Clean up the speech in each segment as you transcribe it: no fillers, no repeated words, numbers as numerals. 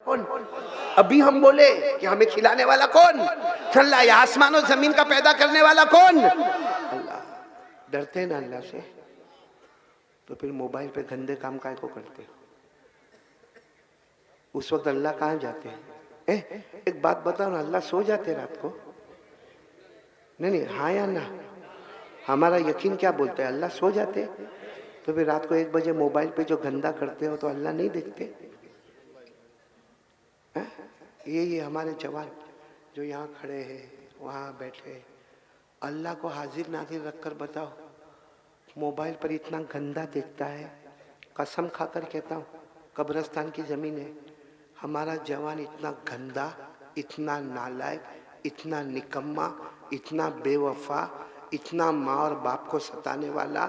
कौन? अभी हम बोले कि हमें खिलाने वाला कौन? अल्लाह। ये आसमान और जमीन का पैदा करने वाला कौन? अल्लाह। डरते हैं ना अल्लाह से, तो फिर मोबाइल पे गंदे काम काय को करते हो? उस वक्त अल्लाह कहाँ जाते हैं? एक बात बताओ ना, अल्लाह सो जाते रात को? नहीं, हाँ या ना? हमारा यकीन क्या बोलता है? अल्लाह सो जाते? तो फिर रात को 1 बजे मोबाइल पे जो गंदा करते हो तो अल्लाह नहीं देखते? ये हमारे जवान जो यहाँ खड़े हैं, वहाँ बैठे, अल्लाह को हाजिर नाजिर रखकर बताओ, मोबाइल पर इतना गंदा देखता है। कसम खाकर कहता हूँ, कब्रिस्तान की जमीन है, हमारा जवान इतना गंदा, इतना नालायक, इतना निकम्मा, इतना बेवफा, इतना माँ और बाप को सताने वाला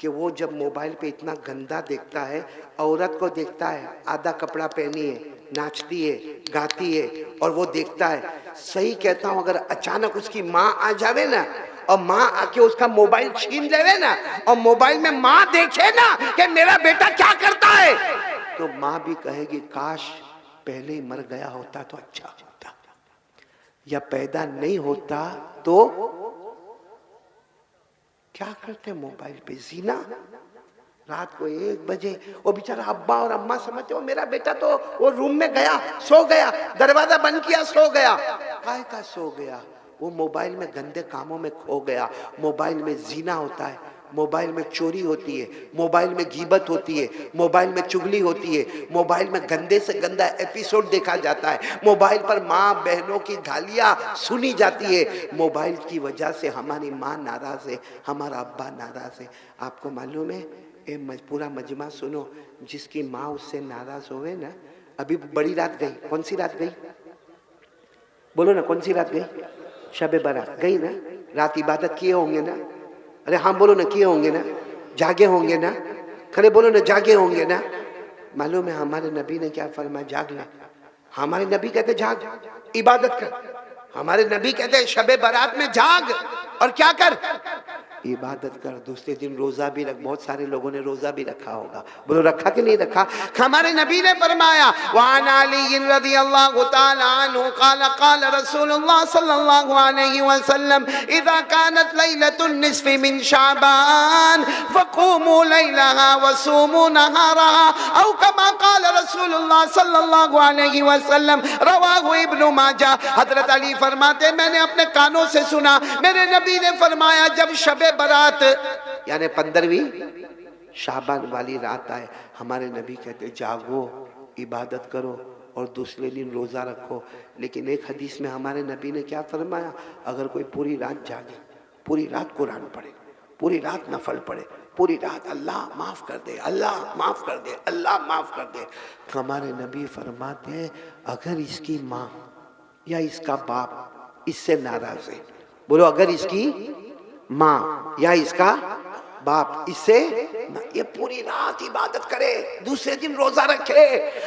कि वो जब मोबाइल पे इतना गंदा देखता है, औरत को देखता है आधा कपड़ा पहनी है, नाचती है, गाती है, और वो देखता है। सही कहता हूँ, अगर अचानक उसकी माँ आ जावे ना और माँ आके उसका मोबाइल छीन लेवे ना, और मोबाइल में माँ देखे ना कि मेरा बेटा क्या करता है, तो माँ भी कहेगी काश पहले ही मर गया होता तो अच्छा होता, या पैदा नहीं होता तो। क्या करते मोबाइल पे? जीना। रात को 1 बजे वो बेचारा अब्बा और अम्मा समझते हो मेरा बेटा तो वो रूम में गया, सो गया, दरवाजा बंद किया, सो गया। काय का सो गया? वो मोबाइल में गंदे कामों में खो गया। मोबाइल में जीना होता है, मोबाइल में चोरी होती है, मोबाइल में गीबत होती है, मोबाइल में चुगली होती है, मोबाइल में गंदे से गंदा एपिसोड देखा जाता है, मोबाइल पर माँ बहनों की गालियाँ सुनी जाती है। मोबाइल की वजह से हमारी माँ नाराज है, हमारा अब्बा नाराज है। आपको मालूम है, पूरा मजमा सुनो, जिसकी माँ उससे नाराज होवे ना, अभी बड़ी रात गई, कौन सी रात गई बोलो ना, कौन सी रात गई? शबे बारात गई ना, रात इबादत किए होंगे ना? अरे हाँ बोलो ना, किए होंगे ना? जागे होंगे ना? खड़े बोलो ना, जागे होंगे ना? मालूम है हमारे नबी ने क्या फरमाया? जाग ले। हमारे नबी कहते जाग, इबादत कर। हमारे नबी कहते शबे बारात में जाग और क्या कर? इबादत कर। दूसरे दिन रोजा भी रख। बहुत सारे लोगों ने रोजा भी रखा होगा, बोलो रखा कि नहीं रखा? हमारे नबी ने फरमाया वान अली रज़ियल्लाहु तआला अन्हु क़ाल क़ाल रसूलुल्लाह सल्लल्लाहु अलैहि वसल्लम इज़ा कानत लैलतुन निस्फ़ि मिन शाबान फ़क़ूमू लैलहा वसूमू नहारहा औ कमा क़ाल रसूलुल्लाह सल्लल्लाहु अलैहि वसल्लम रवाहु इब्न माजा। हज़रत अली फरमाते मैंने अपने कानों से सुना, मेरे नबी ने फरमाया जब शबे बारात यानी 15वीं शाबान वाली रात आए, हमारे नबी कहते जागो, इबादत करो और दूसरे दिन रोजा रखो। लेकिन एक हदीस में हमारे नबी ने क्या फरमाया? अगर कोई पूरी रात जागे, पूरी रात कुरान पढ़े, पूरी रात नफल पढ़े, पूरी रात अल्लाह माफ कर दे, अल्लाह माफ कर दे, अल्लाह माफ कर दे, हमारे नबी फरमाते हैं अगर इसकी माँ या इसका बाप इससे नाराज है, बोलो अगर इसकी माँ या इसका बाप इससे, ये पूरी रात इबादत करे, दूसरे दिन रोजा रखे।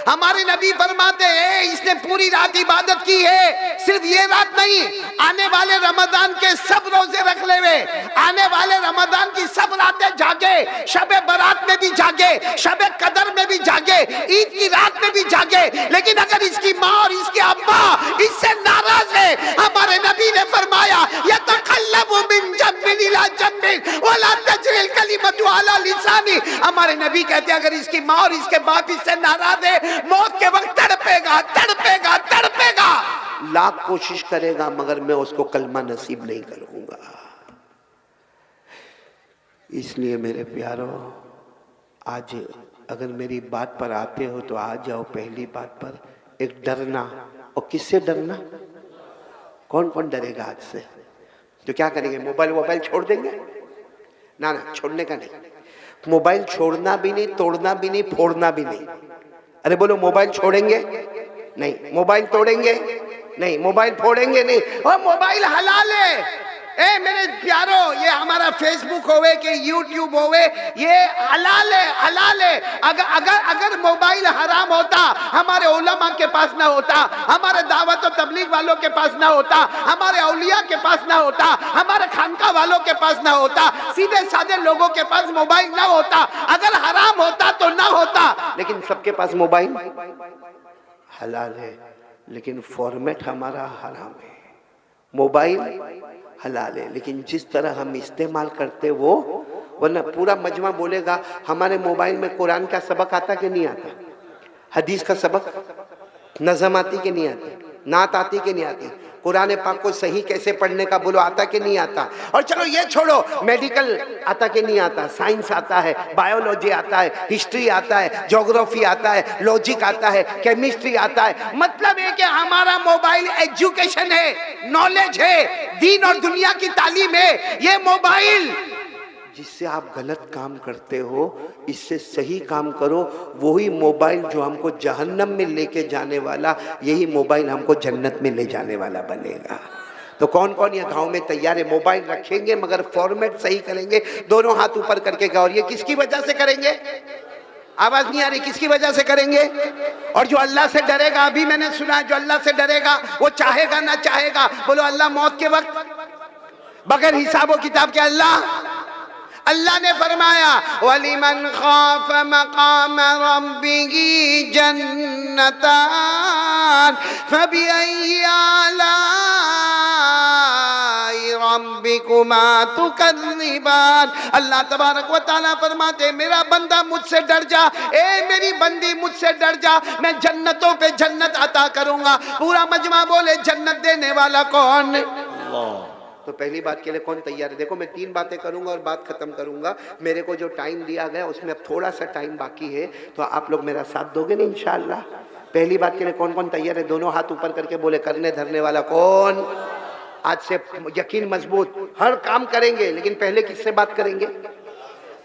हमारे नबी फरमाते हैं इसने पूरी रात इबादत की है, सिर्फ ये रात नहीं, आने वाले रमजान के सब रोजे रख लेवे, आने वाले रमजान की सब रातें जागे, शबे बारात में भी जागे, शबे कदर में भी जागे, ईद की रात में भी जागे। लेकिन अगर इसकी माँ और इसके अब्बा इससे नाराज है, हमारे नबी ने फरमाया यतक़ल्लबु मिन जंबिन इला जंबिन वला तजरिल कलिमतु अला लिसानी। हमारे नबी कहते हैं अगर इसकी माँ और इसके बाप इससे नाराज है, मौत के वक्त तड़पेगा तड़पेगा तड़पेगा, लाख कोशिश करेगा मगर मैं उसको कलमा नसीब नहीं करूंगा। इसलिए मेरे प्यारो, आज अगर मेरी बात पर आते हो तो आ जाओ पहली बात पर, एक डरना। और किससे डरना? कौन कौन डरेगा आज से? तो क्या करेंगे? मोबाइल छोड़ देंगे? ना ना, छोड़ने का नहीं। मोबाइल छोड़ना भी नहीं, तोड़ना भी नहीं, फोड़ना भी नहीं। अरे बोलो मोबाइल छोड़ेंगे नहीं, मोबाइल तोड़ेंगे नहीं, मोबाइल फोड़ेंगे नहीं। और मोबाइल हलाल है। ए मेरे प्यारो, ये हमारा फेसबुक होवे कि यूट्यूब होवे, ये हलाल है, हलाल है। अगर अगर अगर मोबाइल हराम होता, हमारे उलमा के पास ना होता, हमारे दावत और तबलीग वालों के पास ना होता, हमारे औलिया के पास ना होता, हमारे खानका वालों के पास ना होता, सीधे साधे लोगों के पास मोबाइल ना होता। अगर हराम होता तो ना होता, लेकिन सबके पास मोबाइल हलाल है, लेकिन फॉर्मेट हमारा हराम है। मोबाइल हलाल है, लेकिन जिस तरह हम इस्तेमाल करते वो, वरना पूरा मजमा बोलेगा हमारे मोबाइल में कुरान का सबक आता कि नहीं आता, हदीस का सबक, नज़म आती कि नहीं आती, नात आती कि नहीं आती, कुरान पाक को सही कैसे पढ़ने का बोलो आता कि नहीं आता। और चलो ये छोड़ो, मेडिकल आता कि नहीं आता, साइंस आता है, बायोलॉजी आता है, हिस्ट्री आता है, ज्योग्राफी आता है, लॉजिक आता है, केमिस्ट्री आता है। मतलब है कि हमारा मोबाइल एजुकेशन है, नॉलेज है, दीन और दुनिया की तालीम है। ये मोबाइल जिससे आप गलत काम करते हो, इससे सही काम करो। वही मोबाइल जो हमको जहन्नम में लेके जाने वाला, यही मोबाइल हमको जन्नत में ले जाने वाला बनेगा। तो कौन कौन ये गांव में तैयार है? मोबाइल रखेंगे मगर फॉर्मेट सही करेंगे, दोनों हाथ ऊपर करके गाओ। ये किसकी वजह से करेंगे? आवाज नहीं आ रही, किसकी वजह से करेंगे? और जो अल्लाह से डरेगा, अभी मैंने सुना जो अल्लाह से डरेगा वो चाहेगा ना चाहेगा, बोलो अल्लाह मौत के वक्त बगैर हिसाब किताब के अल्लाह ने फरमाया वलिमन खौफ मकाम रब्बिही जन्नतान फबिअय्यि आलाई रब्बिकुमा तुकज़्ज़िबान। अल्लाह तबारक व तआला फरमाते मेरा बंदा मुझसे डर जा, ए मेरी बंदी मुझसे डर जा, मैं जन्नतों पे जन्नत अता करूंगा। पूरा मजमा बोले जन्नत देने वाला कौन? अल्लाह। तो पहली बात के लिए कौन तैयार है? देखो मैं 3 बातें करूंगा और बात खत्म करूंगा। मेरे को जो टाइम दिया गया उसमें अब थोड़ा सा टाइम बाकी है, तो आप लोग मेरा साथ दोगे ना इंशाअल्लाह। पहली बात के लिए कौन कौन तैयार है? दोनों हाथ ऊपर करके बोले करने धरने वाला कौन? आज से यकीन मजबूत, हर काम करेंगे, लेकिन पहले किससे बात करेंगे?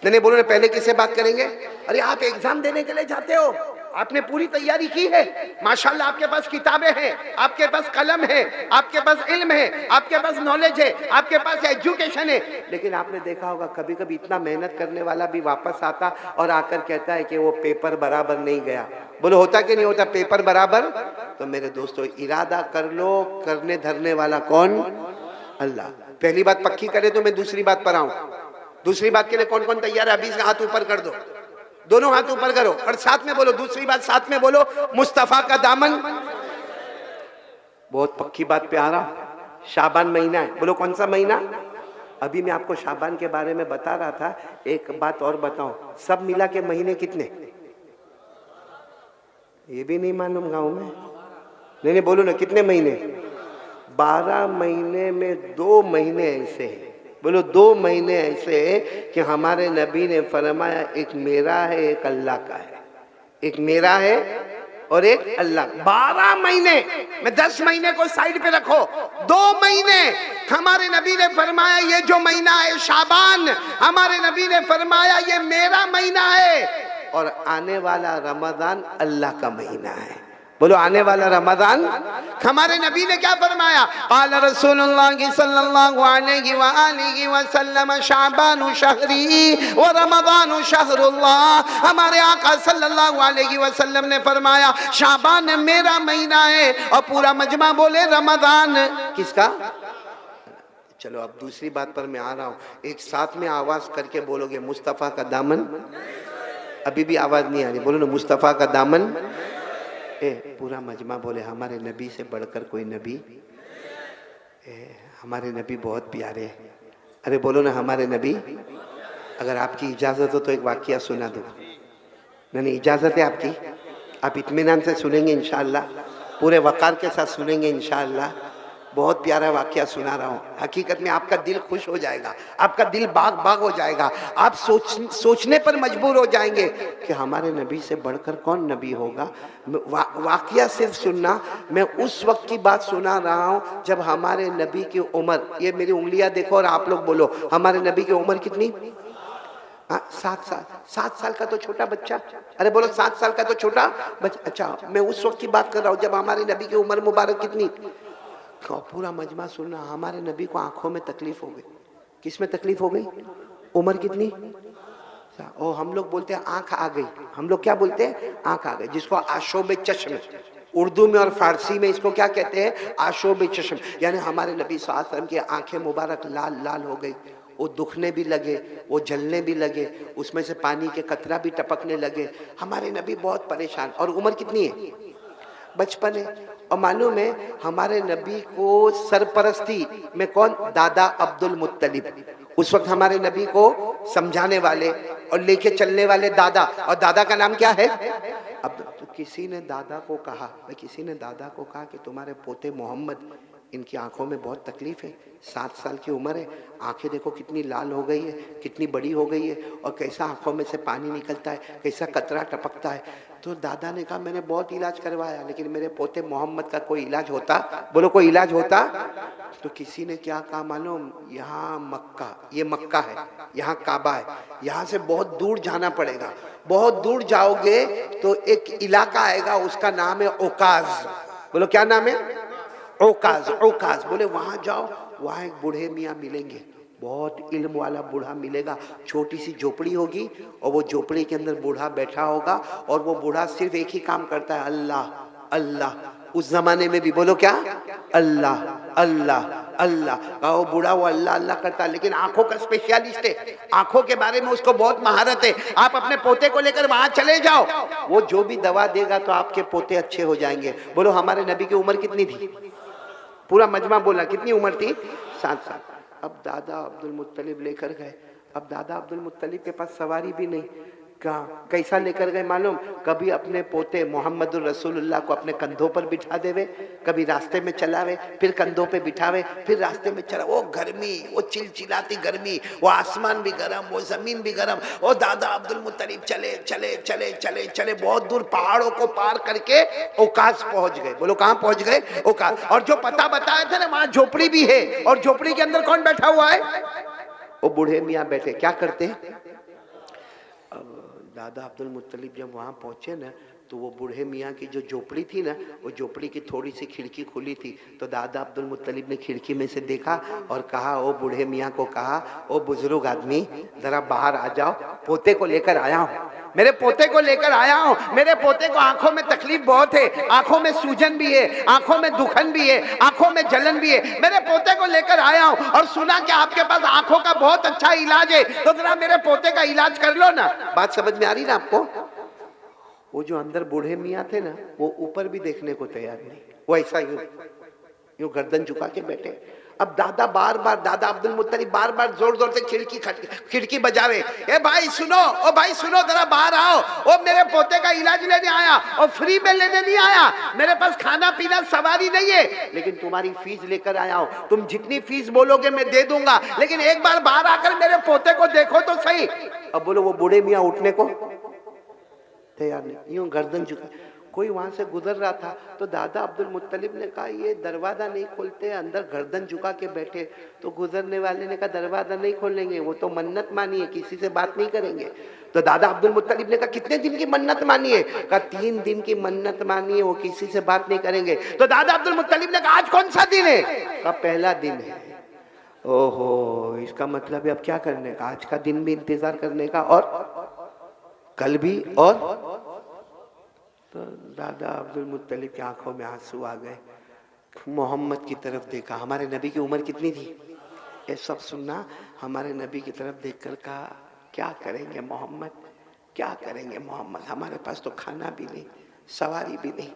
नहीं बोलो ना, पहले किससे बात करेंगे? अरे आप एग्जाम देने के लिए जाते हो, आपने पूरी तैयारी की है, माशाल्लाह आपके पास किताबें हैं, आपके पास कलम है, आपके पास इल्म है, आपके पास नॉलेज है, आपके पास एजुकेशन है, लेकिन आपने देखा होगा कभी कभी इतना मेहनत करने वाला भी वापस आता और आकर कहता है कि वो पेपर बराबर नहीं गया। बोलो होता कि नहीं होता पेपर बराबर? तो मेरे दोस्तों इरादा कर लो, करने धरने वाला कौन? अल्लाह। पहली बात पक्की करे तो मैं दूसरी बात पर आऊं। दूसरी बात के लिए कौन कौन तैयार है? अभी से हाथ ऊपर कर दो, दोनों हाथ ऊपर करो और साथ में बोलो, दूसरी बात साथ में बोलो, मुस्तफा का दामन। बहुत पक्की बात पे आ रहा, शाबान महीना है, बोलो कौन सा महीना? अभी मैं आपको शाबान के बारे में बता रहा था। एक बात और बताओ, सब मिला के महीने कितने? ये भी नहीं मालूम गांव में? नहीं बोलो ना, कितने महीने? 12 महीने में 2 महीने ऐसे हैं, बोलो 2 महीने ऐसे कि हमारे नबी ने फरमाया एक मेरा है एक अल्लाह का है, एक मेरा है और एक अल्लाह। 12 महीने में 10 महीने को साइड पे रखो, 2 महीने हमारे नबी ने फरमाया ये जो महीना है शाबान, हमारे नबी ने फरमाया ये मेरा महीना है, और आने वाला रमजान अल्लाह का महीना है। बोलो आने वाला रमजान। हमारे नबी ने क्या फरमाया? क़ाल रसूलुल्लाह सल्लल्लाहु अलैहि व आलिहि वसल्लम शाबानु शहरी व रमजानु शहरुल्लाह। हमारे आका सल्लल्लाहु अलैहि वसल्लम ने फरमाया शाबान मेरा महीना है, और पूरा मजमा बोले रमजान किसका? चलो अब दूसरी बात पर मैं आ रहा हूँ, एक साथ में आवाज करके बोलोगे मुस्तफा का दामन। अभी भी आवाज नहीं आ रही, बोलो ना मुस्तफा का दामन। पूरा मजमा बोले हमारे नबी से बढ़कर कोई नबी, हमारे नबी बहुत प्यारे हैं। अरे बोलो ना हमारे नबी। अगर आपकी इजाज़त हो तो एक वाकया सुना दो। नहीं इजाज़त है आपकी? आप इत्मीनान से सुनेंगे इंशाअल्लाह, पूरे वक़ार के साथ सुनेंगे इंशाअल्लाह। बहुत प्यारा वाकया सुना रहा हूँ, हकीकत में आपका दिल खुश हो जाएगा, आपका दिल बाग बाग हो जाएगा। आप सोचने पर मजबूर हो जाएंगे कि हमारे नबी से बढ़कर कौन नबी होगा। वाकया सिर्फ सुनना, मैं उस वक्त की बात सुना रहा हूँ जब हमारे नबी की उम्र, ये मेरी उंगलियां देखो और आप लोग बोलो हमारे नबी की उम्र कितनी? 7 साल। 7 साल का तो छोटा बच्चा, अरे बोलो 7 साल का तो छोटा बच्चा। अच्छा मैं उस वक्त की बात कर रहा हूँ जब हमारे नबी की उम्र मुबारक कितनी? पूरा मजमा सुनना, हमारे नबी को आंखों में तकलीफ हो गई। किस में तकलीफ हो गई? उम्र कितनी? और हम लोग बोलते हैं आंख आ गई, हम लोग क्या बोलते हैं? आंख आ गई, जिसको आशोब चश्म, उर्दू में और फारसी में इसको क्या कहते हैं? आशोब चश्म। यानी हमारे नबी सल्लल्लाहु अलैहि वसल्लम की आंखें मुबारक लाल लाल हो गई, वो दुखने भी लगे, वो जलने भी लगे, उसमें से पानी के कतरा भी टपकने लगे। हमारे नबी बहुत परेशान। और उम्र कितनी है? बचपन है। और मालूम है हमारे नबी को सरपरस्ती में कौन, दादा अब्दुल मुत्तलिब, उस वक्त हमारे नबी को समझाने वाले और लेके चलने वाले दादा, और दादा का नाम क्या है? अब तो किसी ने दादा को कहा, किसी ने दादा को कहा कि तुम्हारे पोते मोहम्मद, इनकी आंखों में बहुत तकलीफ है, 7 साल की उम्र है, आंखें देखो कितनी लाल हो गई है, कितनी बड़ी हो गई है, और कैसा आंखों में से पानी निकलता है, कैसा कतरा टपकता है। तो दादा ने कहा मैंने बहुत इलाज करवाया, लेकिन मेरे पोते मोहम्मद का कोई इलाज होता? बोलो कोई इलाज होता? तो किसी ने क्या कहा मालूम, यहाँ मक्का, ये मक्का है, यहाँ काबा है, यहाँ से बहुत दूर जाना पड़ेगा, बहुत दूर जाओगे तो एक इलाका आएगा, उसका नाम है ओकाज। बोलो क्या नाम है? ओकाज। ओकाज बोले वहां जाओ, वहां एक बूढ़े मियाँ मिलेंगे, बहुत इल्म वाला बूढ़ा मिलेगा, छोटी सी झोपड़ी होगी और वो झोपड़ी के अंदर बूढ़ा बैठा होगा, और वो बूढ़ा सिर्फ एक ही काम करता है, अल्लाह अल्लाह। उस जमाने में भी बोलो क्या, अल्लाह अल्लाह अल्लाह। वो बूढ़ा वो अल्लाह अल्लाह करता है, लेकिन आंखों का स्पेशलिस्ट है, आंखों के बारे में उसको बहुत महारत है। आप अपने पोते को लेकर वहां चले जाओ, वो जो भी दवा देगा तो आपके पोते अच्छे हो जाएंगे। बोलो हमारे नबी की उम्र कितनी थी? पूरा मजमा बोला कितनी उम्र थी? 7 साल। अब दादा अब्दुल मुत्तलिब लेकर गए। अब दादा अब्दुल मुत्तलिब के पास सवारी भी नहीं, कहाँ कैसा लेकर गए मालूम, कभी अपने पोते मोहम्मदुर रसूलुल्लाह को अपने कंधों पर बिठा देवे, कभी रास्ते में चलावे, फिर कंधों पे बिठावे, फिर रास्ते में चला। वो गर्मी, वो चिलचिलाती गर्मी, वो आसमान भी गर्म, वो जमीन भी गर्म। वो दादा अब्दुल मुत्तलिब चले चले चले चले चले बहुत दूर पहाड़ों को पार करके ओकाज पहुंच गए। बोलो कहाँ पहुंच गए? ओकाज। और जो पता बताया था ना, वहां झोपड़ी भी है, और झोपड़ी के अंदर कौन बैठा हुआ है? वो बूढ़े मियाँ बैठे। क्या करते हैं? दादा अब्दुल मुत्तलिब जब वहाँ पहुँचे ना, तो वो बूढ़े मियाँ की जो झोपड़ी थी ना, वो झोपड़ी की थोड़ी सी खिड़की खुली थी। तो दादा अब्दुल मुत्तलिब ने खिड़की में से देखा और कहा, ओ बूढ़े मियाँ को कहा, ओ बुजुर्ग आदमी जरा बाहर आ जाओ, पोते को लेकर आया हूँ, मेरे पोते को लेकर आया हूँ। मेरे पोते को आंखों में तकलीफ बहुत है, आंखों में सूजन भी है, आंखों में दुखन भी है, आंखों में जलन भी है। मेरे पोते को लेकर आया हूँ और सुना कि आपके पास आंखों का बहुत अच्छा इलाज है, तो जरा मेरे पोते का इलाज कर लो ना। बात समझ में आ रही ना आपको? वो जो अंदर बूढ़े मियाँ थे ना, वो ऊपर भी देखने को तैयार नहीं, वो ऐसा यूं गर्दन झुका के बैठे। अब दादा बार बार, दादा अब्दुल मुत्तलिब बार बार जोर जोर से खिड़की बजावे, ए भाई सुनो, ओ भाई सुनो, जरा बाहर आओ, ओ मेरे पोते का इलाज लेने आया, और फ्री में लेने नहीं आया, मेरे पास खाना पीना सवारी नहीं है, लेकिन तुम्हारी फीस लेकर आया हूं, तुम जितनी फीस बोलोगे मैं दे दूंगा, लेकिन एक बार बाहर आकर मेरे पोते को देखो तो सही। अब बोलो वो बूढ़े मियाँ उठने को तैयार नहीं, यूं गर्दन झुका। कोई वहां से गुजर रहा था, तो दादा अब्दुल मुत्तलिब ने कहा, ये दरवाजा नहीं खोलते, अंदर गर्दन झुका के बैठे। तो गुजरने वाले ने कहा, दरवाजा नहीं खोलेंगे, वो तो मन्नत मानी है, किसी से बात नहीं करेंगे। तो दादा अब्दुल मुत्तलिब ने कहा, कितने दिन की मन्नत मानी है? कहा 3 दिन की मन्नत मानी है, वो किसी से बात नहीं करेंगे। तो दादा अब्दुल मुत्तलिब ने कहा, आज कौन सा दिन है? कहा पहला दिन है। ओहो, इसका मतलब है अब क्या करने का? आज का दिन भी इंतजार करने का, और कल भी, और तो दादा अब्दुल मुत्तलिब की आंखों में आंसू आ गए। मोहम्मद की तरफ देखा, हमारे नबी की उम्र कितनी थी? ये सब सुनना, हमारे नबी की तरफ देखकर कहा, क्या करेंगे मोहम्मद, क्या करेंगे मोहम्मद, हमारे पास तो खाना भी नहीं, सवारी भी नहीं,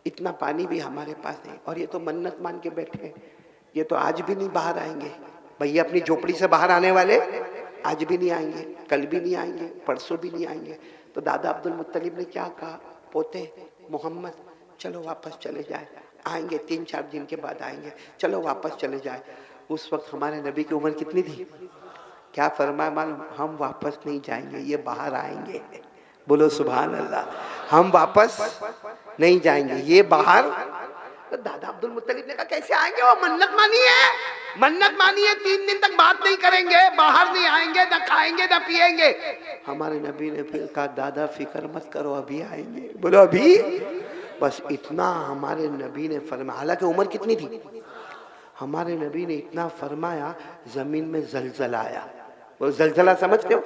इतना पानी भी हमारे पास नहीं, और ये तो मन्नत मान के बैठे, ये तो आज भी नहीं बाहर आएंगे। भैया अपनी झोपड़ी से बाहर आने वाले आज भी नहीं आएंगे, कल भी नहीं आएंगे, परसों भी नहीं आएंगे। तो दादा अब्दुल मुत्तलिब ने क्या कहा, पोते मोहम्मद चलो वापस चले जाए, आएंगे 3-4 दिन के बाद आएंगे, चलो वापस चले जाए। उस वक्त हमारे नबी की उम्र कितनी थी? क्या फरमाया मालूम, हम वापस नहीं जाएंगे, ये बाहर आएंगे। बोलो सुभान अल्लाह, हम वापस नहीं जाएंगे, ये बाहर। तो दादा अब्दुल मुत्तलिब ने कहा, कैसे आएंगे, वो मन्नत मानी है, मन्नत मानी है, 3 दिन तक बात नहीं करेंगे, बाहर नहीं आएंगे, ना खाएंगे ना पिएंगे। हमारे नबी ने फिर कहा, दादा फिक्र मत करो, अभी आएंगे। बोलो अभी? बस इतना हमारे नबी ने फरमाया। हालांकि उम्र कितनी थी? हमारे नबी ने इतना फरमाया, जमीन में जलजला आया। वो जलजला समझते हो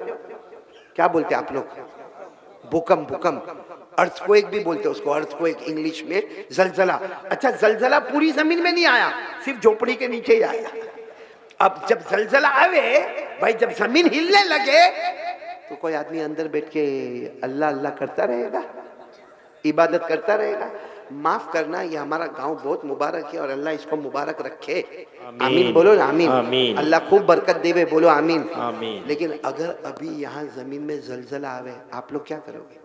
क्या बोलते आप लोग? भूकंप, भूकंप, अर्थक्वेक भी बोलते हैं उसको, अर्थक्वेक इंग्लिश में जलजला। अच्छा, जलजला पूरी जमीन में नहीं आया, सिर्फ झोपड़ी के नीचे ही आया। अब जब जलजला आवे भाई, जब जमीन हिलने लगे, तो कोई आदमी अंदर बैठ के अल्लाह अल्लाह करता रहेगा, इबादत करता रहेगा? माफ करना, ये हमारा गांव बहुत मुबारक है और अल्लाह इसको मुबारक रखे। आमीन बोलो ना, आमीन, आमीन। अल्लाह खूब बरकत देवे, बोलो आमीन। आमीन। लेकिन अगर अभी यहाँ जमीन में जलजला आवे, आप लोग क्या करोगे?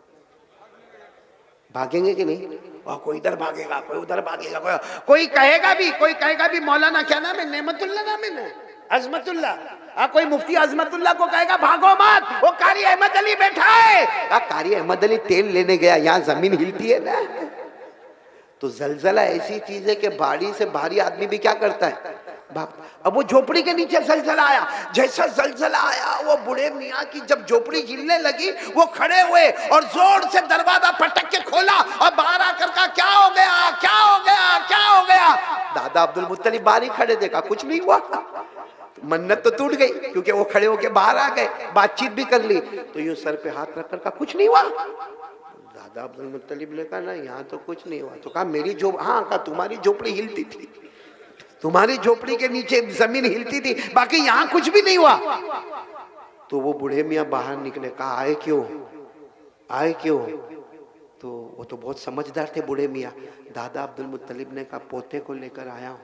भागेंगे कि नहीं? और कोई इधर भागेगा, कोई उधर भागेगा, कोई कहेगा भी मौलाना क्या नाम है, नेमतुल्ला नाम है ना, अजमतुल्ला, कोई मुफ्ती अजमतुल्ला को कहेगा भागो मत, वो कारी अहमद अली बैठा है। कारी अहमद अली तेल लेने गया, यहाँ जमीन हिलती है ना। तो जलजला ऐसी चीज है कि भारी से भारी आदमी भी क्या करता है, भागता। अब वो झोपड़ी के नीचे जलजला आया, जैसा जलजला आया वो बूढ़े मियाँ की जब झोपड़ी हिलने लगी, वो खड़े हुए और जोर से दरवाजा पटक के खोला और बाहर आकर कहा क्या हो गया, क्या हो गया, क्या हो गया? दादा अब्दुल मुत्तलिब बाहर ही खड़े, देखा कुछ नहीं हुआ। मन्नत तो टूट गई क्योंकि वो खड़े होके बाहर आ गए, बातचीत भी कर ली। तो यूं सर पे हाथ रखकर कहा कुछ नहीं हुआ। दादा अब्दुल मुत्तलिब ने कहा ना यहाँ तो कुछ नहीं हुआ। तो कहा मेरी हाँ, कहा तुम्हारी झोपड़ी हिलती थी, तुम्हारी झोपड़ी के नीचे जमीन हिलती थी, बाकी यहाँ कुछ भी नहीं हुआ। तो वो बूढ़े मियाँ बाहर निकले, कहा आए क्यों, आए क्यों? तो वो तो बहुत समझदार थे बूढ़े मियाँ। दादा अब्दुल मुत्तलिब ने कहा पोते को लेकर आया हूँ।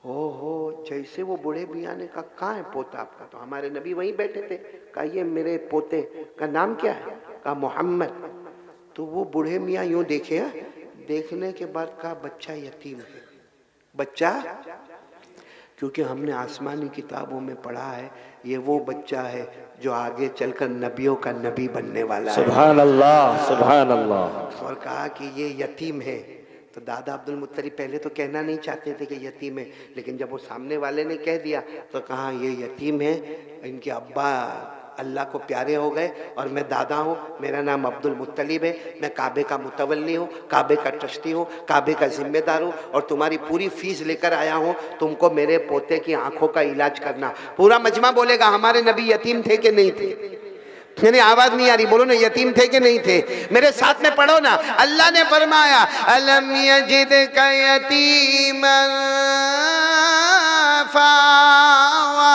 ओहो, जैसे वो बूढ़े मियाँ ने कहा कहाँ है पोता आपका? तो हमारे नबी वहीं बैठे थे। कहा ये मेरे पोते का नाम क्या है? कहा मोहम्मद। तो वो बूढ़े मियाँ यूं देखे, देखने के बाद कहा बच्चा यतीम है। बच्चा, क्योंकि हमने आसमानी किताबों में पढ़ा है ये वो बच्चा है जो आगे चलकर नबियों का नबी बनने वाला है। सुभान अल्लाह, सुभान अल्लाह। और कहा कि ये यतीम है। तो दादा अब्दुल मुत्तलिब पहले तो कहना नहीं चाहते थे कि यतीम है, लेकिन जब वो सामने वाले ने कह दिया तो कहा ये यतीम है, इनके अब्बा अल्लाह को प्यारे हो गए और मैं दादा हूँ, मेरा नाम अब्दुल मुत्तलिब है, मैं काबे का मुतवल्ली हूँ, काबे का ट्रस्टी हूँ, काबे का जिम्मेदार हूँ और तुम्हारी पूरी फीस लेकर आया हूँ, तुमको मेरे पोते की आंखों का इलाज करना। पूरा मजमा बोलेगा हमारे नबी यतीम थे कि नहीं थे? यानी आवाज नहीं आ रही, बोलो ना यतीम थे कि नहीं थे? मेरे साथ में पढ़ो ना। अल्लाह ने फरमाया अलम यजिदका यतीमन फावा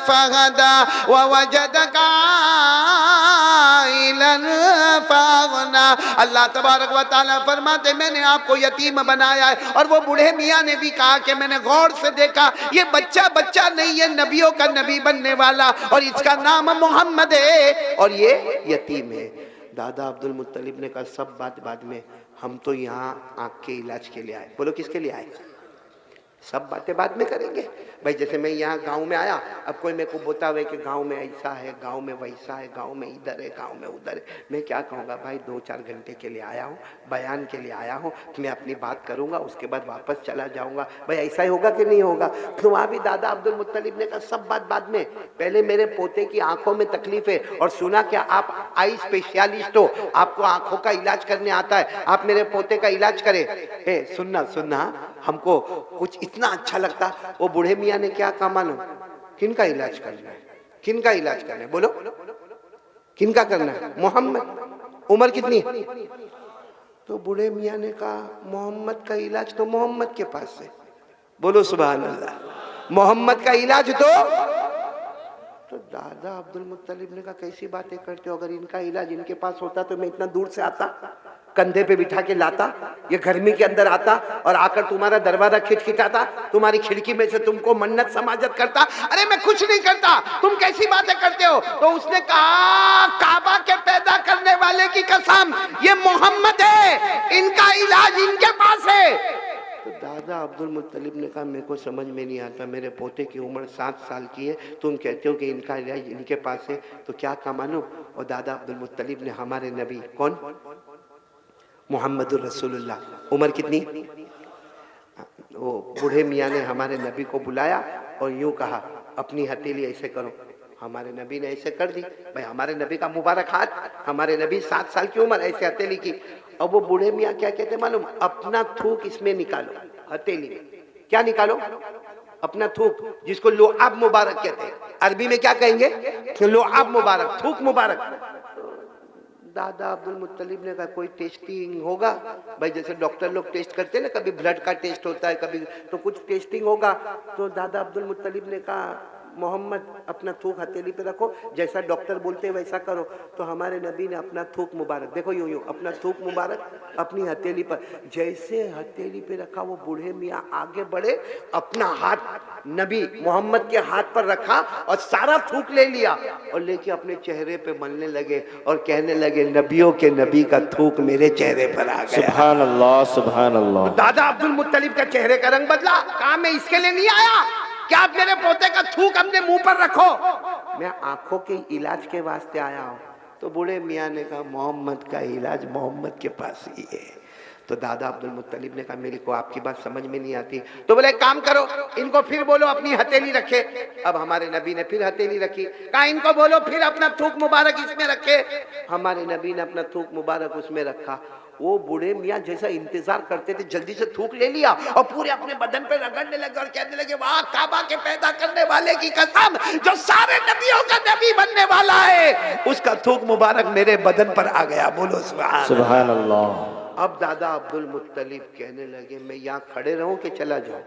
फहदा ववजदका आइलन फअगना। अल्लाह तबारक व तआला फरमाते मैंने आपको यतीम बनाया है। और वो बूढ़े मियाँ ने भी कहा कि मैंने गौर से देखा ये बच्चा बच्चा नहीं, ये नबियों का नबी बनने वाला और इसका नाम मोहम्मद है और ये यतीम है। दादा अब्दुल मुत्तलिब ने कहा सब बात बाद में, हम तो यहाँ आँख के इलाज के लिए आए। बोलो किसके लिए आए? सब बातें बाद में करेंगे भाई। जैसे मैं यहाँ गांव में आया, अब कोई मेरे को बतावे कि गांव में ऐसा है, गांव में वैसा है, गांव में इधर है, गांव में उधर है, मैं क्या कहूँगा भाई 2-4 घंटे के लिए आया हूँ, बयान के लिए आया हूँ, मैं अपनी बात करूँगा उसके बाद वापस चला जाऊँगा। भाई ऐसा ही होगा कि नहीं होगा? तो वहाँ भी दादा अब्दुल मुत्तलिब ने कहा सब बात बाद में, पहले मेरे पोते की आंखों में तकलीफ है और सुना क्या आप आई स्पेशलिस्ट हो, आपको आंखों का इलाज करने आता है, आप मेरे पोते का इलाज करें। सुनना सुनना, हमको कुछ इतना अच्छा लगता। वो बूढ़े मियाँ ने क्या कहा मानो, किनका इलाज करना है, किनका इलाज करना है? बोलो किनका करना है? मोहम्मद। उम्र कितनी? तो बूढ़े मियाँ ने कहा मोहम्मद का इलाज तो मोहम्मद के पास है। बोलो सुभान अल्लाह। मोहम्मद का इलाज तो दादा अब्दुल मुत्तलिब ने कहा कैसी बातें करते हो, अगर इनका इलाज इनके पास होता तो मैं इतना दूर से आता, कंधे पे बिठा के लाता, ये गर्मी के अंदर आता और आकर तुम्हारा दरवाजा खिटखिटाता, तुम्हारी खिड़की में से तुमको मन्नत समाजत करता। अरे मैं कुछ नहीं करता, तुम कैसी बातें करते हो? तो उसने कहा काबा के पैदा करने वाले की कसम, ये मोहम्मद है, इनका इलाज इनके पास है। तो दादा अब्दुल मुत्तलिब ने कहा मेरे को समझ में नहीं आता, मेरे पोते की उम्र 7 साल की है, तुम कहते हो कि इनका इलाज इनके पास है, तो क्या का मानो? और दादा अब्दुल मुत्तलिब ने हमारे नबी कौन, मोहम्मदुर रसूलुल्लाह, उम्र कितनी? वो बूढ़े मियाँ ने हमारे नबी को बुलाया और यूं कहा अपनी हथेली ऐसे करो। हमारे नबी ने ऐसे कर दी। भाई हमारे नबी का मुबारक हाथ, हमारे नबी 7 साल की उम्र, ऐसे हथेली की। और वो बूढ़े मियाँ क्या कहते मालूम? अपना थूक इसमें निकालो, हथेली में। क्या निकालो? अपना थूक, जिसको लोआब मुबारक कहते हैं। अरबी में क्या कहेंगे? लोआब मुबारक, थूक मुबारक। दादा अब्दुल मुत्तलिब ने कहा कोई टेस्टिंग होगा भाई, जैसे डॉक्टर लोग टेस्ट करते हैं ना, कभी ब्लड का टेस्ट होता है, कभी तो कुछ टेस्टिंग होगा। तो दादा अब्दुल मुत्तलिब ने कहा मोहम्मद अपना थूक हथेली पे रखो, जैसा डॉक्टर बोलते हैं वैसा करो। तो हमारे नबी ने अपना थूक मुबारक, देखो यूं यूं अपना थूक मुबारक अपनी हथेली पर, जैसे हथेली पे रखा वो बूढ़े मियाँ आगे बढ़े, अपना हाथ नबी मोहम्मद के हाथ पर रखा और सारा थूक ले लिया और लेके अपने चेहरे पे मलने लगे और कहने लगे नबियों के नबी का थूक मेरे चेहरे पर आ गया। सुभान अल्लाह, सुभान अल्लाह। दादा अब्दुल मुत्तलिब का चेहरे का रंग बदला। कहा मैं इसके लिए नहीं आया कि आप मेरे पोते का थूक अपने मुंह पर रखो, मैं आंखों के इलाज के वास्ते आया हूं। तो बूढ़े मियाँ ने कहा मोहम्मद का इलाज मोहम्मद के पास ही है। तो दादा अब्दुल मुत्तलिब ने कहा मेरे को आपकी बात समझ में नहीं आती। तो बोले काम करो, इनको फिर बोलो अपनी हथेली रखे। अब हमारे नबी ने फिर हथेली रखी। कहा इनको बोलो फिर अपना थूक मुबारक इसमें रखे। हमारे नबी ने अपना थूक मुबारक उसमें रखा। वो बूढ़े मियाँ जैसा इंतजार करते थे जल्दी से थूक ले लिया और पूरे अपने बदन पे रगड़ने लगे और कहने लगे वाह काबा के पैदा करने वाले की कसम, जो सारे नबियों का नबी बनने वाला है उसका थूक मुबारक मेरे बदन पर आ गया। बोलो सुभान अल्लाह। अब दादा अब्दुल मुत्तलिब कहने लगे मैं यहाँ खड़े रहूं कि चला जाऊं?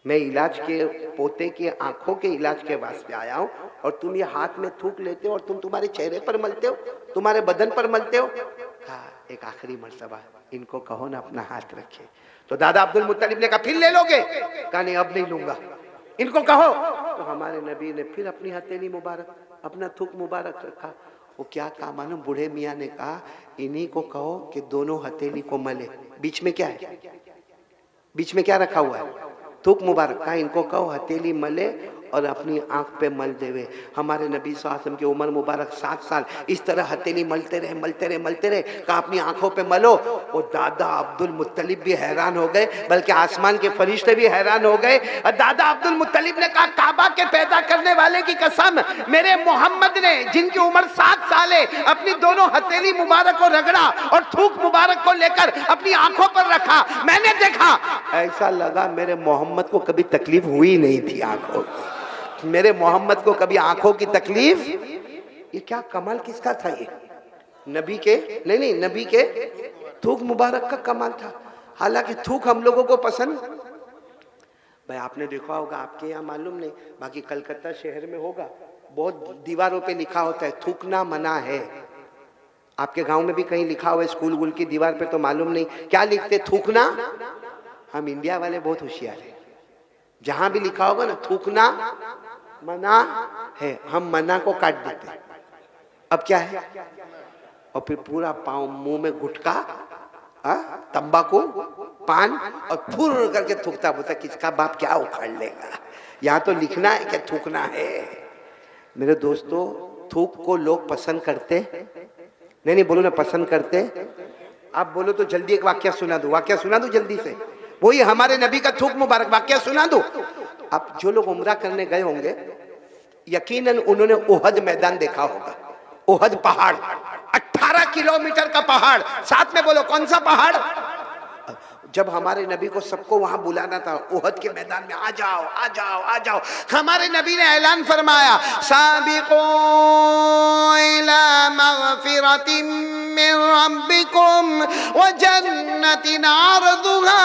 मैं इलाज के पोते के आंखों के इलाज के वास्ते आया हूं और तुम ये हाथ में थूक लेते हो और तुम तुम्हारे चेहरे पर मलते हो, तुम्हारे बदन पर मलते हो। कहा एक आखिरी मर्तबा इनको कहो ना अपना हाथ रखे। तो दादा अब्दुल मुत्तलिब ने कहा फिर ले लोगे? कहा नहीं अब नहीं लूंगा, इनको कहो। तो हमारे नबी ने फिर अपनी हथेली मुबारक अपना थूक मुबारक रखा। वो क्या कहा मालूम? बूढ़े मियाँ ने कहा इन्हीं को कहो कि दोनों हथेली को मले। बीच में क्या है? बीच में क्या रखा हुआ है? थूक मुबारक। कहा इनको कहो हथेली मले और अपनी आंख पे मल देवे। हमारे नबी सल्लल्लाहु अलैहि वसल्लम की उम्र मुबारक 7 साल इस तरह हथेली मलते रहे मलते रहे मलते रहे। कहा अपनी आंखों पे मलो। और दादा अब्दुल मुत्तलिब भी हैरान हो गए, बल्कि आसमान के फरिश्ते भी हैरान हो गए। और दादा अब्दुल मुत्तलिब ने कहा काबा के पैदा करने वाले की कसम, मेरे मोहम्मद ने जिनकी उम्र 7 साल है अपनी दोनों हथेली मुबारक को रगड़ा और थूक मुबारक को लेकर अपनी आंखों पर रखा। मैंने देखा ऐसा लगा मेरे मोहम्मद को कभी तकलीफ हुई नहीं थी आंखों, मेरे मोहम्मद को कभी आंखों की तकलीफ। ये क्या कमाल किसका था? ये नबी के नहीं नबी के थूक मुबारक का कमाल था। हालांकि थूक हम लोगों को पसंद, भाई आपने देखा होगा, आपके यहाँ मालूम नहीं, बाकी कलकत्ता शहर में होगा, बहुत दीवारों पे लिखा होता है थूकना मना है। आपके गांव में भी कहीं लिखा हुआ है स्कूल वूल की दीवार पे, तो मालूम नहीं क्या लिखते, थूकना। हम इंडिया वाले बहुत होशियार हैं, जहां भी लिखा होगा ना थूकना मना है, हम मना को काट देते। अब क्या है? और फिर पूरा पाँव मुंह में गुटका, तंबाकू, पान और फुर करके थूकता, बोलता किसका बाप क्या उखाड़ लेगा। यहाँ तो लिखना है कि थूकना है। मेरे दोस्तों थूक को लोग पसंद करते नहीं बोलो ना, पसंद करते। आप बोलो तो जल्दी एक वाक्य सुना दो, वाक्य सुना दो जल्दी से, वही हमारे नबी का थूक मुबारक वाक्य सुना दो। अब जो लोग उम्रा करने गए होंगे यकीनन उन्होंने ओहद मैदान देखा होगा। ओहद पहाड़ 18 किलोमीटर का पहाड़, साथ में बोलो कौन सा पहाड़? जब हमारे नबी को सबको वहां बुलाना था ओहद के मैदान में, आ जाओ आ जाओ आ जाओ, हमारे नबी ने ऐलान फरमाया साबिकू इला मगफिरतिन मिन रब्बिकुम व जन्नतिन अर्दुहा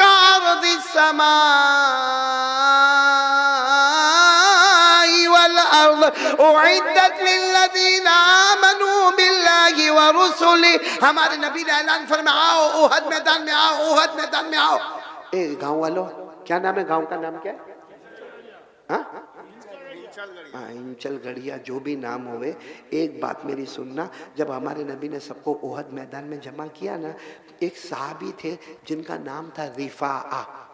कअर्दिस समाई वल अर्द उइद्दत लिल्लज़ीना आमनू बिल्लाहि व रुसुलिही। हमारे नबी ने ऐलान फरमाया आओ ओहद मैदान में आओ, ओहद मैदान में आओ। ए गांव वालों, क्या नाम है? गांव का नाम क्या है? इंचल गढ़िया, जो भी नाम होवे, एक बात मेरी सुनना, जब हमारे नबी ने सबको ओहद मैदान में जमा किया ना, एक सहाबी थे जिनका नाम था रिफा।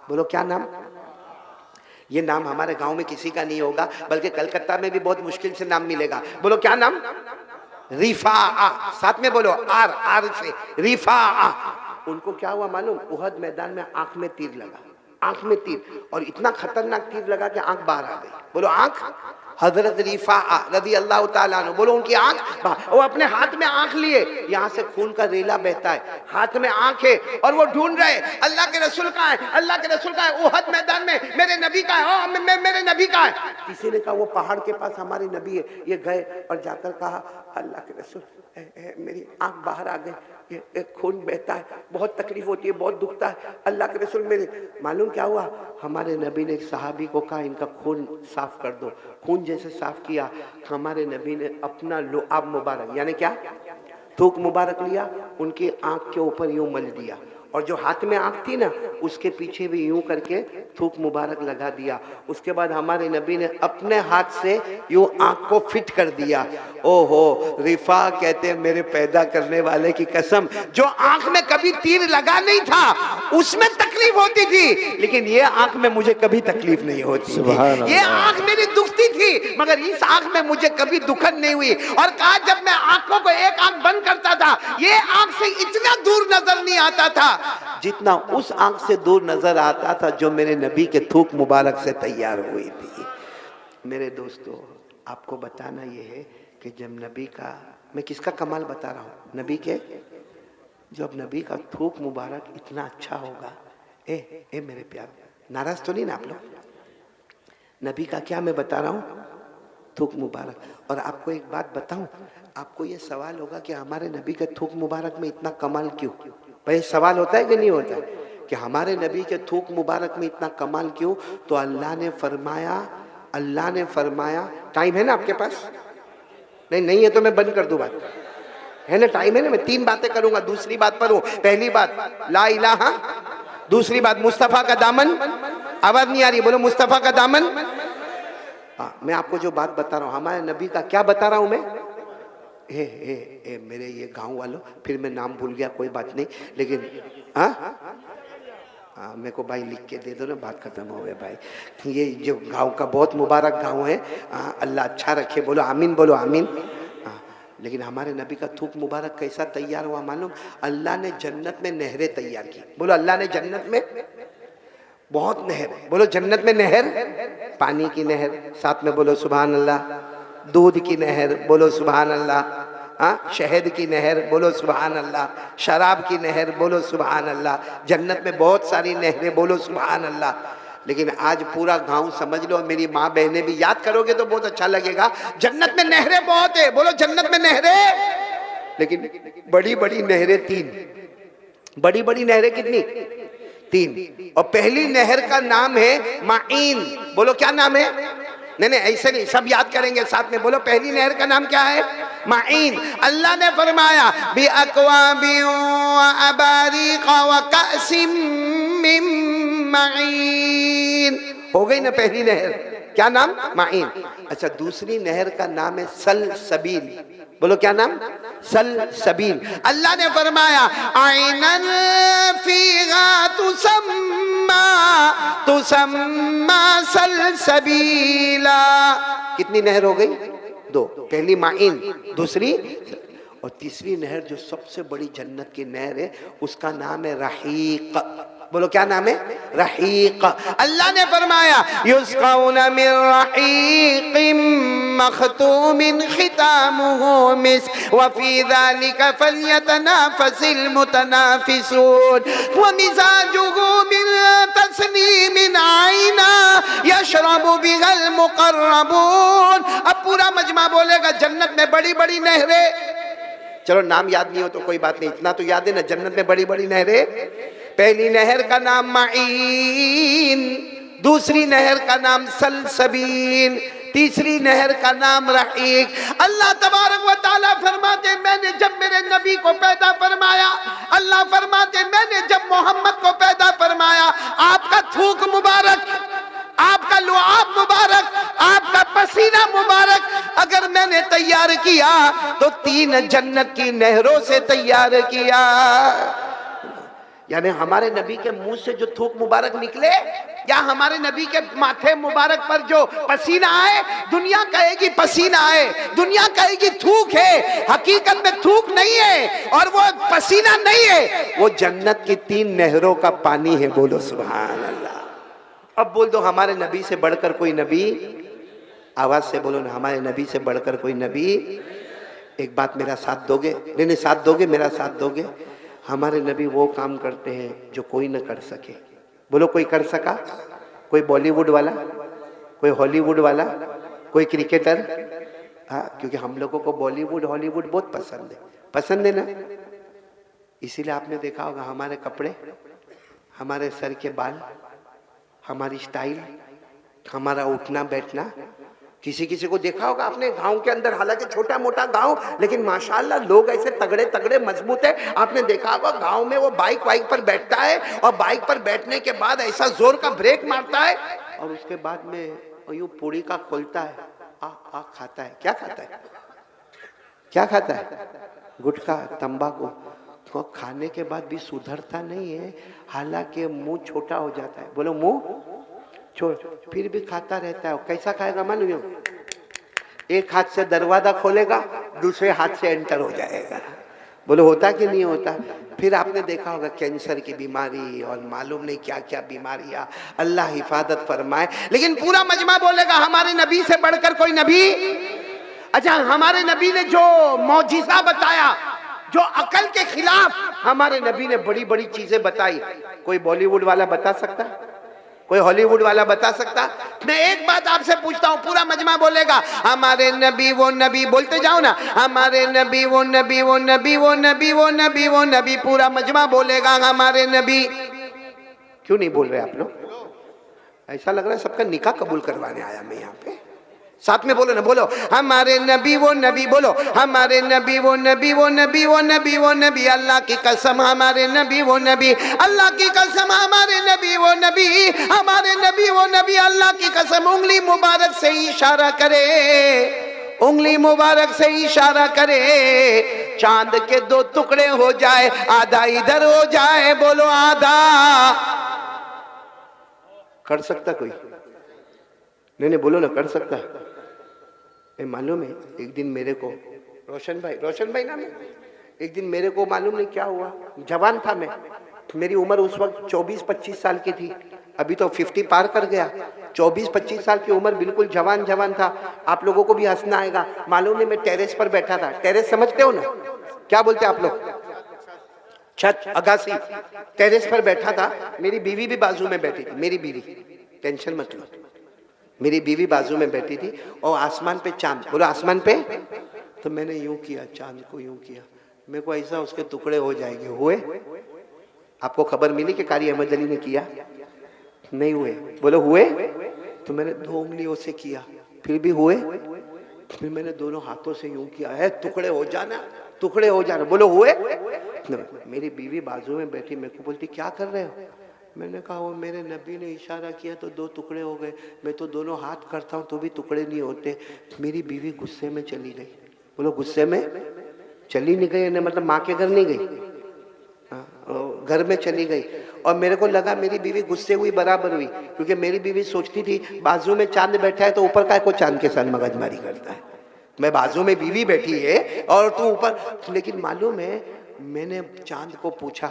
बोलो क्या नाम? ये नाम हमारे गांव में किसी का नहीं होगा, बल्कि कलकत्ता में भी बहुत मुश्किल से नाम मिलेगा। बोलो क्या नाम? रिफा। साथ में बोलो आर, आर से रिफा। उनको क्या हुआ मालूम? ओहद मैदान में आंख में तीर लगा, आंख में तीर, और इतना खतरनाक तीर लगा कि आंख बाहर आ गई। बोलो आंख। हजरत रिफा रदी अल्लाह ताला अन्हु, बोलो उनकी आंख, वो अपने हाथ में आंख लिए, यहाँ से खून का रेला बहता है, हाथ में आंख है और वो ढूंढ रहे अल्लाह के रसूल का है, अल्लाह के रसूल का है। ओहद मैदान में मेरे नबी का है, मेरे नबी का है। किसी ने कहा वो पहाड़ के पास हमारे नबी है। ये गए और जाकर कहा अल्लाह के रसूल मेरी आंख बाहर आ गई, एक खून बहता है, बहुत तकलीफ होती है, बहुत दुखता है। अल्लाह के रसूल मेरे मालूम क्या हुआ, हमारे नबी ने एक सहाबी को कहा इनका खून साफ कर दो। खून जैसे साफ किया, हमारे नबी ने अपना लुआब मुबारक यानी क्या थूक मुबारक लिया, उनकी आंख के ऊपर यूं मल दिया, और जो हाथ में आंख थी ना उसके पीछे भी यूं करके थूक मुबारक लगा दिया। उसके बाद हमारे नबी ने अपने हाथ से यूं आंख को फिट कर दिया। ओहो रिफा कहते हैं मेरे पैदा करने वाले की कसम, जो आंख में कभी तीर लगा नहीं था उसमें तकलीफ होती थी, लेकिन ये आंख में मुझे कभी तकलीफ नहीं होती थी। ये आंख मेरी दुखती थी मगर इस आंख में मुझे कभी दुखन नहीं हुई। और कहा जब मैं आंखों को एक आंख बंद करता था, ये आंख से इतना दूर नजर नहीं आता था जितना उस आंख से दूर नजर आता था जो मेरे नबी के थूक मुबारक से तैयार हुई थी। मेरे दोस्तों, आपको बताना यह है कि जब नबी का, मैं किसका कमाल बता रहा हूँ, नबी के, जब नबी का थूक मुबारक इतना अच्छा होगा। ए मेरे प्यार, नाराज तो नहीं ना आप लोग? नबी का क्या मैं बता रहा हूँ, थूक मुबारक। और आपको एक बात बताऊं, आपको ये सवाल होगा कि हमारे नबी के थूक मुबारक में इतना कमाल क्यों? भाई सवाल होता है कि नहीं होता कि हमारे नबी के थूक मुबारक में इतना कमाल क्यों? तो अल्लाह ने फरमाया, टाइम है ना आपके पास? नहीं है तो मैं बंद कर दूं बात, है ना? टाइम है ना? मैं 3 बातें करूंगा। दूसरी बात पर हूं, पहली बात ला इलाहा, दूसरी बात मुस्तफा का दामन, आवाज नहीं आ रही, बोलो मुस्तफा का दामन। मैं आपको जो बात बता रहा हूं, हमारे नबी का क्या बता रहा हूं मैं? मेरे ये गांव वालों, फिर मैं नाम भूल गया, कोई बात नहीं, लेकिन मेरे को भाई लिख के दे दो ना, बात खत्म हो गई भाई। ये जो गांव का बहुत मुबारक गांव है, अल्लाह अच्छा रखे, बोलो आमीन, बोलो आमीन। लेकिन हमारे नबी का थूक मुबारक कैसा तैयार हुआ मालूम? अल्लाह ने जन्नत में नहरें तैयार की। बोलो अल्लाह ने जन्नत में बहुत नहर, बोलो जन्नत में नहर, पानी की नहर, साथ में बोलो सुभान अल्लाह, दूध की नहर, बोलो सुभान अल्लाह, शहद की नहर, बोलो सुभान अल्लाह, शराब की नहर, बोलो सुभान अल्लाह। जन्नत में बहुत सारी नहरें, बोलो सुभान अल्लाह। लेकिन आज पूरा गांव समझ लो, मेरी माँ बहनें भी याद करोगे तो बहुत अच्छा लगेगा, जन्नत में नहरें बहुत है, बोलो जन्नत में नहरें। लेकिन बड़ी बड़ी नहरें 3, बड़ी बड़ी नहरें कितनी? 3। और पहली नहर का नाम है माइन, बोलो क्या नाम है? नहीं ऐसे नहीं, सब याद करेंगे साथ में, बोलो पहली नहर का नाम क्या है? माइन। अल्लाह ने फरमाया बि अक्वाबि व अबारिक व कअसिम मिन माइन। हो गई ना पहली नहर, क्या नाम? माइन। अच्छा, दूसरी नहर का नाम है सलसबील, बोलो क्या नाम? सलसबील। अल्लाह ने फरमाया आइनन फीहा तुसम्मा सलसबीला। कितनी नहर हो गई? 2। पहली माइन, दूसरी, और तीसरी नहर जो सबसे बड़ी जन्नत की नहर है उसका नाम है रहीक। बोलो क्या नाम है? रहीक। अल्लाह ने फरमाया युस्क़ौना मिन रहीक़िम मख़तूमिन ख़ितामुहु मिस्क व फ़ी ज़ालिका फ़ल्यतनाफ़सिल मुतनाफ़िसून व मिज़ाजुहु मिन तस्नीमिन आइना यशरबु बिहल मुक़र्रबून। अब पूरा मजमा बोलेगा जन्नत में बड़ी बड़ी नहरें। चलो नाम याद नहीं हो तो कोई बात नहीं, इतना तो याद है ना, जन्नत में बड़ी बड़ी नहरें। पहली नहर का नाम माइन, दूसरी नहर का नाम सलसबील, तीसरी नहर का नाम रहीक। अल्लाह तबारक व तआला फरमाते, मैंने जब मेरे नबी को पैदा फरमाया, अल्लाह फरमाते मैंने जब मोहम्मद को पैदा फरमाया, आपका थूक मुबारक, आपका लुआब मुबारक, आपका पसीना मुबारक अगर मैंने तैयार किया तो 3 जन्नत की नहरों से तैयार किया। यानी हमारे नबी के मुंह से जो थूक मुबारक निकले या हमारे नबी के माथे मुबारक पर जो पसीना आए, दुनिया कहेगी पसीना आए, दुनिया कहेगी थूक है, हकीकत में थूक नहीं है और वो पसीना नहीं है, वो जन्नत की 3 नहरों का पानी है। बोलो सुभान अल्लाह। अब बोल दो हमारे नबी से बढ़कर कोई नबी, आवाज से बोलो ना, हमारे नबी से बढ़कर कोई नबी। एक बात मेरा साथ दोगे? नहीं साथ दोगे, मेरा साथ दोगे? हमारे नबी वो काम करते हैं जो कोई न कर सके। बोलो कोई कर सका? कोई बॉलीवुड वाला, कोई हॉलीवुड वाला, कोई क्रिकेटर, हाँ, क्योंकि हम लोगों को बॉलीवुड हॉलीवुड बहुत पसंद है ना। इसीलिए आपने देखा होगा हमारे कपड़े, हमारे सर के बाल, हमारी स्टाइल, हमारा उठना बैठना। किसी किसी को देखा होगा आपने गांव के अंदर, हालांकि छोटा मोटा गांव, लेकिन माशाल्लाह लोग ऐसे तगड़े तगड़े मजबूत है। आपने देखा होगा गांव में वो बाइक वाइक पर बैठता है और बाइक पर बैठने के बाद ऐसा जोर का ब्रेक मारता है और उसके बाद में यूं पूड़ी का खोलता है, आ खाता है। क्या खाता है? क्या खाता है? गुटखा, तंबाकू। तो खाने के बाद भी सुधरता नहीं है, हालांकि मुंह छोटा हो जाता है। बोलो मुंह छोड़, फिर भी खाता रहता है। कैसा खाएगा मालूम? एक हाथ से दरवाजा खोलेगा, दूसरे हाथ से एंटर हो जाएगा। बोलो होता कि नहीं होता? फिर आपने देखा होगा कैंसर की बीमारी और मालूम नहीं क्या क्या बीमारियां, अल्लाह हिफाजत फरमाए। लेकिन पूरा मजमा बोलेगा हमारे नबी से बढ़कर कोई नबी। अच्छा, हमारे नबी ने जो मौजिज़ा बताया, जो अकल के खिलाफ हमारे नबी ने बड़ी बड़ी चीजें बताई, कोई बॉलीवुड वाला बता सकता? कोई हॉलीवुड वाला बता सकता? मैं एक बात आपसे पूछता हूँ, पूरा मजमा बोलेगा हमारे नबी वो नबी, बोलते जाओ ना, हमारे नबी वो नबी वो नबी वो नबी वो नबी वो नबी। पूरा मजमा बोलेगा हमारे नबी। क्यों नहीं बोल रहे आप लोग? ऐसा लग रहा है सबका निकाह कबूल करवाने आया मैं यहाँ पे। साथ में बोलो ना, बोलो हमारे नबी वो नबी, बोलो हमारे नबी वो नबी वो नबी वो नबी वो नबी। अल्लाह की कसम हमारे नबी वो नबी, अल्लाह की कसम हमारे नबी वो नबी, हमारे नबी वो नबी। अल्लाह की कसम, उंगली मुबारक से इशारा करे, उंगली मुबारक से इशारा करे, चांद के दो टुकड़े हो जाए, आधा इधर हो जाए। बोलो आधा। कर सकता कोई? नहीं बोलो ना, कर सकता? मालूम है एक दिन मेरे को रोशन भाई नाम है, एक दिन मेरे को मालूम नहीं क्या हुआ, जवान था मैं, मेरी उम्र उस वक्त 24-25 साल की थी, अभी तो 50 पार कर गया। 24-25 साल की उम्र, बिल्कुल जवान था। आप लोगों को भी हंसना आएगा। मालूम नहीं मैं टेरेस पर बैठा था। टेरेस समझते हो ना? क्या बोलते हैं आप लोग? छत, अगासी। टेरेस पर बैठा था, मेरी बीवी भी बाजू में बैठी थी। मेरी बीवी, टेंशन मत लो, मेरी बीवी बाजू में बैठी थी और आसमान पे चांद। बोलो आसमान पे। तो मैंने यूं किया, चांद को यूं किया, मेरे को ऐसा उसके टुकड़े हो जाएंगे। हुए? आपको खबर मिली कि कारी अहमद अली ने किया? नहीं हुए। बोलो हुए? तो मैंने 2 उंगलियों से किया, फिर भी हुए। फिर मैंने दोनों हाथों से यूं किया है, टुकड़े हो जाना, टुकड़े हो जाना। बोलो हुए? मेरी बीवी बाजू में बैठी, मेरे को बोलती क्या कर रहे हो? मैंने कहा वो मेरे नबी ने इशारा किया तो 2 टुकड़े हो गए, मैं तो दोनों हाथ करता हूँ तो भी टुकड़े नहीं होते। मेरी बीवी गुस्से में चली गई। बोलो गुस्से में चली नहीं गई, मतलब माँ के घर नहीं गई, घर में चली गई। और मेरे को लगा मेरी बीवी गुस्से हुई बराबर हुई, क्योंकि मेरी बीवी सोचती थी बाजू में चांद बैठा है तो ऊपर का को चांद के साथ मगजमारी करता है। मैं बाजू में बीवी बैठी है और तू ऊपर। लेकिन मालूम है मैंने चांद को पूछा,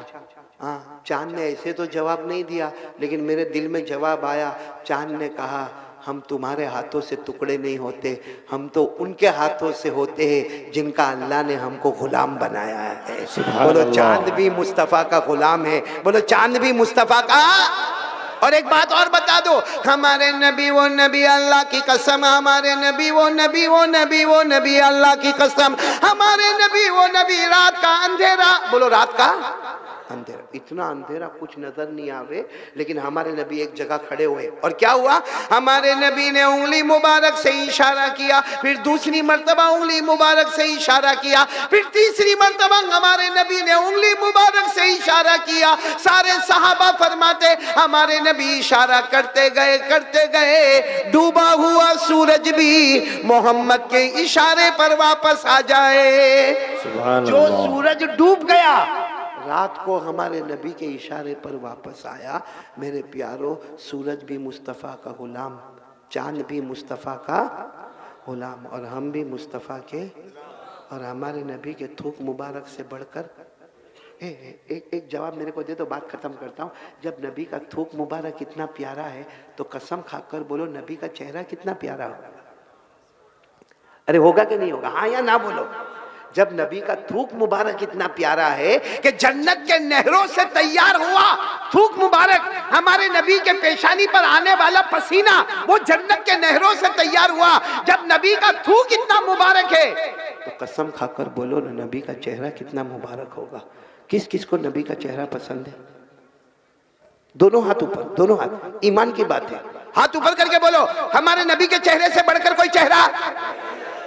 हाँ, चांद ने ऐसे तो जवाब नहीं दिया, लेकिन मेरे दिल में जवाब आया। चांद ने कहा हम तुम्हारे हाथों से टुकड़े नहीं होते, हम तो उनके हाथों से होते हैं जिनका अल्लाह ने हमको गुलाम बनाया है। बोलो चांद भी मुस्तफा का गुलाम है। बोलो चांद भी मुस्तफा का। और एक बात और बता दो, हमारे नबी वो नबी, अल्लाह की कसम, हमारे नबी वो नबी वो नबी वो नबी, अल्लाह की कसम, हमारे नबी वो नबी। रात का अंधेरा, बोलो रात का अंधेरा, इतना अंधेरा कुछ नजर नहीं आवे, लेकिन हमारे नबी एक जगह खड़े हुए और क्या हुआ? हमारे नबी ने उंगली मुबारक से इशारा किया, फिर दूसरी मर्तबा उंगली मुबारक से इशारा किया, फिर तीसरी मर्तबा हमारे नबी ने उंगली मुबारक से इशारा किया। सारे सहाबा फरमाते हमारे नबी इशारा करते गए, डूबा हुआ सूरज भी मोहम्मद के इशारे पर वापस आ जाए। जो सूरज डूब गया रात को हमारे नबी के इशारे पर वापस आया। मेरे प्यारो, सूरज भी मुस्तफ़ा का गुलाम, चांद भी मुस्तफ़ा का गुलाम, और हम भी मुस्तफ़ा के। और हमारे नबी के थूक मुबारक से बढ़कर एक जवाब मेरे को दे तो बात खत्म करता हूँ। जब नबी का थूक मुबारक इतना प्यारा है तो कसम खाकर बोलो नबी का चेहरा कितना प्यारा होगा। अरे होगा कि नहीं होगा? हाँ या ना बोलो। जब नबी का थूक मुबारक इतना प्यारा है कि जन्नत के नहरों से तैयार हुआ थूक मुबारक, हमारे नबी के पेशानी पर आने वाला पसीना वो जन्नत के नहरों से तैयार हुआ। जब नबी का थूक इतना मुबारक है तो कसम खाकर बोलो ना, नबी का चेहरा कितना मुबारक होगा। किस किस को नबी का चेहरा पसंद है? दोनों हाथ ऊपर, दोनों हाथ, ईमान की बात है। हाथ ऊपर करके बोलो, हमारे नबी के चेहरे से बढ़कर कोई चेहरा।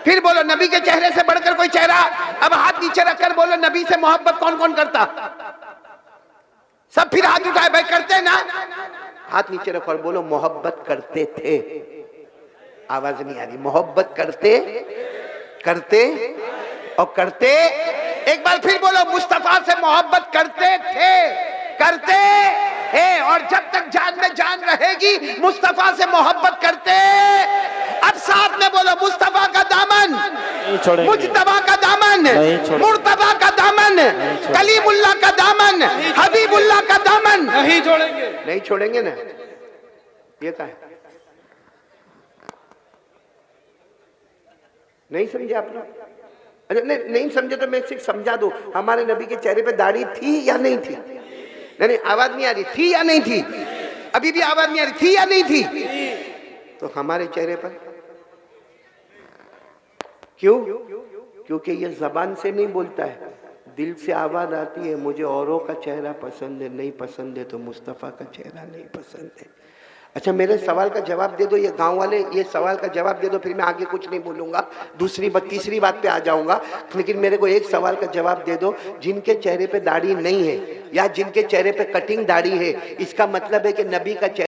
फिर बोलो, नबी के चेहरे से बढ़कर कोई चेहरा। अब हाथ नीचे रखकर बोलो, नबी से मोहब्बत कौन कौन करता? सब फिर हाथ उठाए, भाई करते ना? हाथ नीचे रखो और बोलो, मोहब्बत करते थे। आवाज नहीं आ रही। मोहब्बत करते करते और करते। एक बार फिर बोलो, मुस्तफा से मोहब्बत करते थे, करते हैं, और जब तक जान में जान रहेगी मुस्तफा से मोहब्बत करते। अब साथ में बोलो, मुस्तफा का दामन, मुजतबा का दामन, मुर्तबा का दामन, कलीमुल्लाह का दामन, हबीबुल्लाह का दामन नहीं छोड़ेंगे। नहीं छोड़ेंगे ना? ये क्या है? नहीं समझे आप लोग? अरे नहीं समझे तो मैं सिर्फ समझा दूं। हमारे नबी के चेहरे पे दाढ़ी थी या नहीं थी? नहीं, आवाज नहीं आ रही। थी या नहीं थी? अभी भी आवाज नहीं आ रही। थी या नहीं थी? तो हमारे चेहरे पर क्यों? क्योंकि ये जबान से नहीं बोलता है, दिल से आवाज आती है, मुझे औरों का चेहरा पसंद है, नहीं पसंद है तो मुस्तफा का चेहरा नहीं पसंद है। अच्छा, मेरे सवाल का जवाब दे दो। ये गांव वाले, ये सवाल का जवाब दे दो, फिर मैं आगे कुछ नहीं बोलूंगा। दूसरी बात, तीसरी बात पे आ जाऊंगा, लेकिन मेरे को एक सवाल का जवाब दे दो। जिनके चेहरे पे दाढ़ी नहीं है या जिनके चेहरे पे कटिंग दाढ़ी है, इसका मतलब है कि नबी का चेहरा